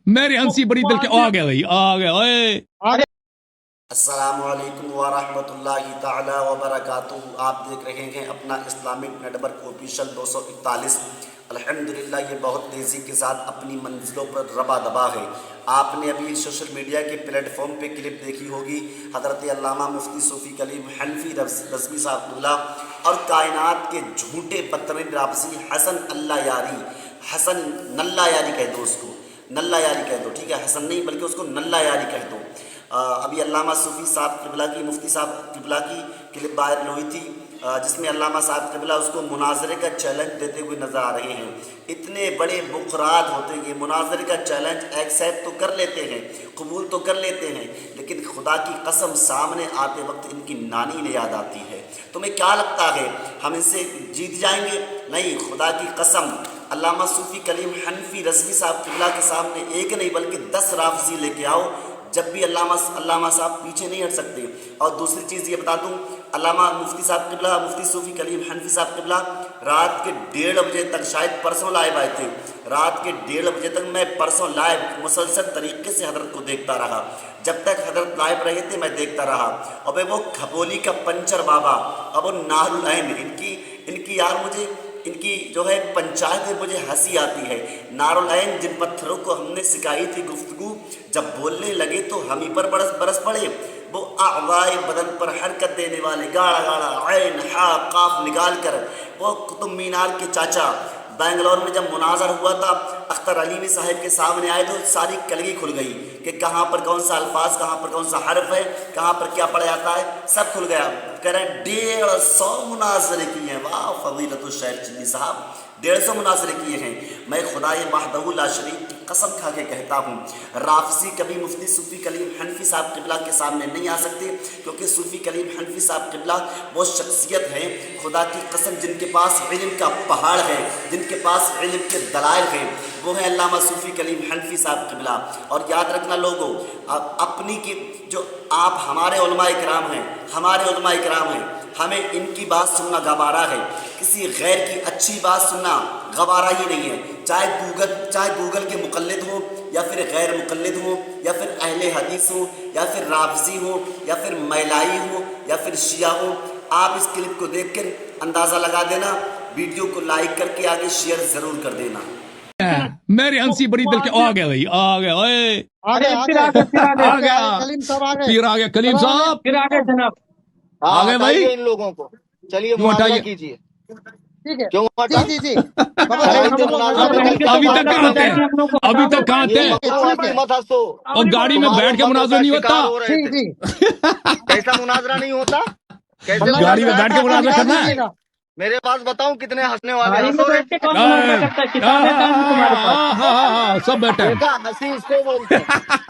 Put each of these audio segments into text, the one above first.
मेरी हंसी बड़ी दिल के आ गया भाई, आ गया ओए। अस्सलामुअलैकुम वरहमतुल्लाहि ताला वबरकातुहू। आप देख रहे हैं अपना इस्लामिक नेटवर्क ऑफिशियल 241। अल्हम्दुलिल्लाह ये बहुत तेज़ी के साथ अपनी मंजिलों पर रबा दबा है। आपने अभी सोशल मीडिया के प्लेटफॉर्म पे क्लिप देखी होगी, हज़रत अल्लामा मुफ्ती सूफ़ी कलीम हनफी रज़वी साहब और कायनात के झूठे बदतरीन राबसी हसन अल्लाह यारी, हसन नल्ला यारी कह दो, उसको नल्ला यारी कह दो, ठीक है, हसन नहीं बल्कि उसको नल्ला यारी कह दो। अभी अल्लामा सूफ़ी साहब क़िबला की, मुफ्ती साहब क़िबला की क्लिप वायरल हुई थी, जिसमें अल्लामा साहब क़िबला उसको मुनाजरे का चैलेंज देते हुए नज़र आ रहे हैं। इतने बड़े बुकरात होते हैं, मुनाजरे का चैलेंज एक्सेप्ट तो कर लेते हैं, कबूल तो कर लेते हैं, लेकिन खुदा की कसम सामने आते वक्त इनकी नानी ने याद आती है। तुम्हें क्या लगता है हम इनसे जीत जाएंगे? नहीं, खुदा की कसम अल्लामा सूफ़ी कलीम हनफी रज़वी साहब क़िबला के सामने एक नहीं बल्कि 10 राफ़ज़ी लेके आओ, जब भी अल्लामा साहब पीछे नहीं हट सकते। और दूसरी चीज़ ये बता दूं, अल्लामा मुफ्ती साहब क़िबला, मुफ्ती सूफ़ी कलीम हनफी साहब क़िबला रात के 1:30 बजे तक, शायद परसों लाइव आए थे, रात के 1:30 बजे तक मैं परसों लाइव मुसलसल तरीके से हज़रत को देखता रहा। जब तक हज़रत लाइव रहे थे मैं देखता रहा। अब वो खपोली का पंचर बाबा, अब वो नारुल ऐन, इनकी यार मुझे इनकी जो है पंचायत में मुझे हंसी आती है। नारुल ऐन जिन पत्थरों को हमने सिखाई थी गुफ्तगू, जब बोलने लगे तो हम ही पर बरस पड़े। वो आवाज़ बदन पर हरकत देने वाले गाढ़ा गाढ़ा ऐन हा काफ निकाल कर, वो कुतुब मीनार के चाचा बेंगलोर में जब मुनाजर हुआ था, अख्तर अलीमी साहब के सामने आए तो सारी कलगी खुल गई कि कहाँ पर कौन सा अल्फाज, कहाँ पर कौन सा हर्फ है, कहाँ पर क्या पढ़ा जाता है, सब खुल गया। कह रहे 150 मुनाजरे किए हैं। वाह फजीलतुल शेख चिल्ली साहब, 150 मुनाजरे किए हैं। मैं खुदाए वहदहू ला शरीक की कसम खा के कहता हूँ, राफ़ज़ी कभी मुफ्ती सूफ़ी कलीम हनफी साहब क़िबला के सामने नहीं आ सकते, क्योंकि सूफ़ी कलीम हनफी साहब क़िबला वो शख्सियत है खुदा की कसम जिनके पास इल्म का पहाड़ है, जिनके पास इल्म के दलाइल हैं, वो है अल्लामा सूफ़ी कलीम हनफी साहब क़िबला। और याद रखना लोगों, अपनी की जो आप हमारे उलमाए किराम हैं, हमारे उलमाए किराम हैं, हमें इनकी बात सुनना गवारा है, किसी गैर की अच्छी बात सुनना गवारा ही नहीं है। चाहे गूगल के मुक़ल्लिद हो या फिर गैर मुक़ल्लिद हो या फिर अहले हदीस हो या फिर राफ़ज़ी हो या फिर मैलाई हो या फिर शिया हो, आप इस क्लिप को देख कर अंदाज़ा लगा देना। वीडियो को लाइक करके आगे शेयर ज़रूर कर देना। मेरी हंसी बड़ी दिल के आ गया भाई, आ गया ओए, आ गए आ गया कलीम साहब, आ गए, फिर आ गया कलीम साहब, फिर आगे जनाब। आ गए भाई। इन लोगों को चलिए क्यों मुनाज़रा हटाइए? कीजिए। ठीक है, क्यों हटा? जी अभी तक कहाँ थे, अभी तक कहाँ थे? मत हंसो। और गाड़ी में बैठ के मुनाजरा नहीं होता, कैसा मुनाजरा नहीं होता? कैसे गाड़ी में बैठ के मुनाजरा करना है? मेरे पास बताऊं कितने हंसने वाले गाड़ी में बैठ के कौन मुनाजरा करता है? किताब है काम तुम्हारे पास? सब बैठे हैं। देखा, हंसी इसको बोलते हैं।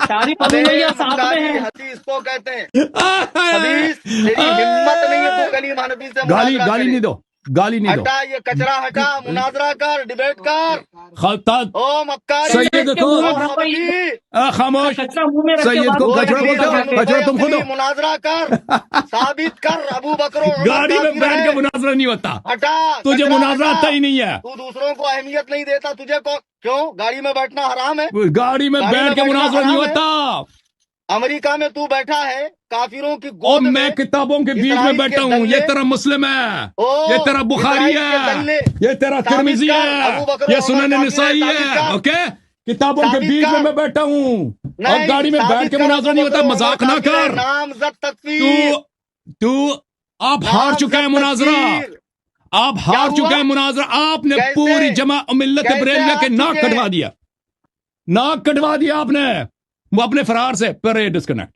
सारी पबंदियां साथ में हैं। हंसी इसको कहते हैं। हदीस, तेरी हिम्मत नहीं है तू कलीम हनफी से गाली मुनाजरा गाली करे। नहीं दो, गाली नहीं दो। हटा ये कचरा, हटा, मुनाजरा कर, डिबेट कर। खलतात ओ मक्कारी, सैयद को खामोश, कचरा मुंह में रख के सैयद बात को बोल कचरा रहे बोलते हैं। हो, कचरा तुम खुद हो। मुनाजरा कर, साबित कर अबू बकर और उमर गाड़ी में काफिर बैठ के है। मुनाजरा नहीं होता, हटा, तुझे कचरा मुनाजरा हटा। आता ही नहीं है। तू दूसरों को अहमियत नहीं देता, तुझे क्यों? गाड़ी में बैठना हराम है? गाड़ी में बैठ के मुनाजरा नहीं होता। अमेरिका में तू बैठा है काफिरों की और गोद मैं में, किताबों के बीच इस्राइल में के बैठा हूँ। दल्ले। ये तेरा मुस्लिम है, ओ, ये तेरा बुखारी इस्राइल के है, दल्ले। ये तेरा साबित तिरमिजी कर, है, अबू बकर ये और सुनन उमर निसाई काफिर है, है। साबित कर। ओके, किताबों के साबित बीच में कर। मैं बैठा हूँ और नहीं, गाड़ी में बैठ साबित के कर, मुनाजरा नहीं अबू होता। बकर और मजाक उमर ना काफिर है, कर। नामज़द तकफीर, तू आप हार चुका है मुनाजरा, तकफीर। आप हार चुका है मुनाजरा। आपने कैसे? पूरी जमा मिल्लत कैसे बरेलिया के हार नाक चुके? कटवा दिया, नाक कटवा दिया आपने। वो अपने फरार से पर डिस्कनेक्ट